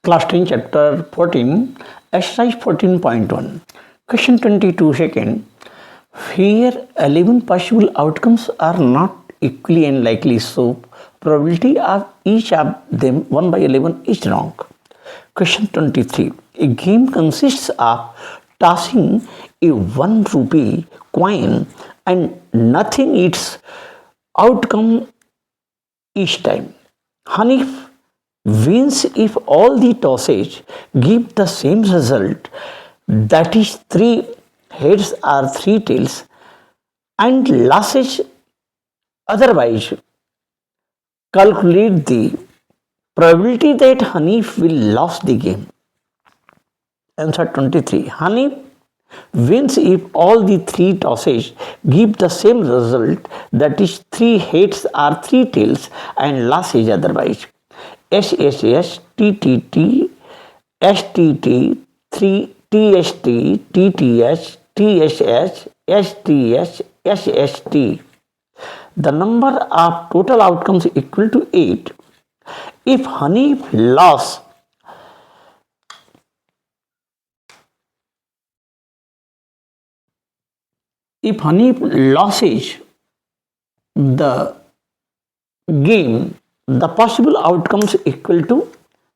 Class 10 chapter 14 exercise 14.1 question 22 second. Here 11 possible outcomes are not equally and likely, so probability of each of them 1 by 11 is wrong. Question 23. A game consists of tossing a 1 rupee coin and nothing its outcome each time. Hanif wins if all the tosses give the same result, that is 3 heads or 3 tails, and losses otherwise. Calculate the probability that Hanif will lose the game. Answer 23. Hanif wins if all the 3 tosses give the same result, that is 3 heads or 3 tails, and losses otherwise. SSS, TTT, STT, 3 TST, TTS, TSS, STS, SST. The number of total outcomes equal to 8. If Hanif loses the game, the possible outcomes equal to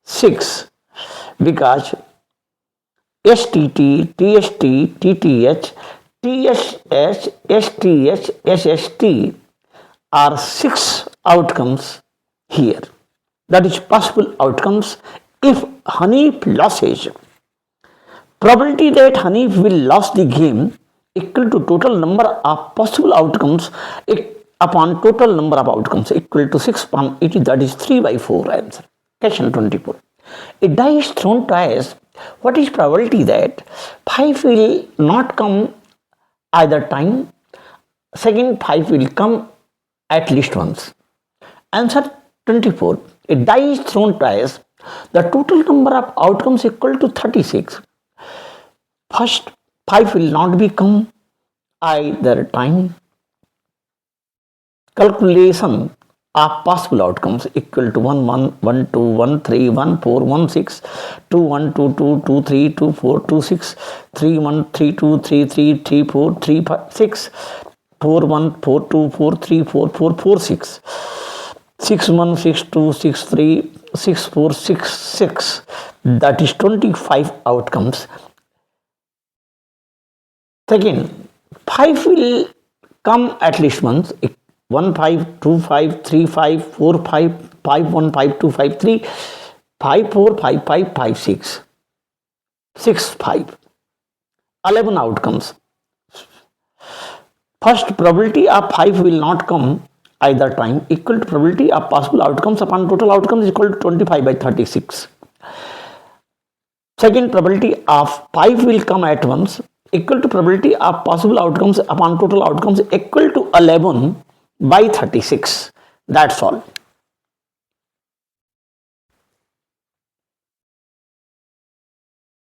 6, because STT, TST, TTH, TSS, STS, SST are 6 outcomes here. That is possible outcomes if Hanif loses. Probability that Hanif will lose the game equal to total number of possible outcomes upon total number of outcomes equal to 6 upon 80, that is 3 by 4 answer. Question 24. A die is thrown twice. What is probability that 5 will not come either time? Second, 5 will come at least once. Answer 24. A die is thrown twice. The total number of outcomes equal to 36. First, 5 will not be come either time. Calculation of possible outcomes equal to 1, 1, 1, 2, 1, 3, 1, 4, 1, 6, 2, 1, 2, 2, 2, 3, 2, 4, 2, 6, 3, 1, 3, 2, 3, 3, 3, 4, 3, 5, 6, 4, 1, 4, 2, 4, 3, 4, 4, 4, 6, 6, 1, 6, 2, 6, 3, 6, 4, 6, 6. That is 25 outcomes. Second, 5 will come at least once. 1, 5, 2, 5, 3, 5, 4, 5, 5, 1, 5, 2, 5, 3, 5, 4, 5, 5, 5, 6, 6, 5. 11 outcomes. First, probability of 5 will not come either time equal to probability of possible outcomes upon total outcomes equal to 25 by 36. Second, probability of 5 will come at once equal to probability of possible outcomes upon total outcomes equal to 11 by 36. That's all.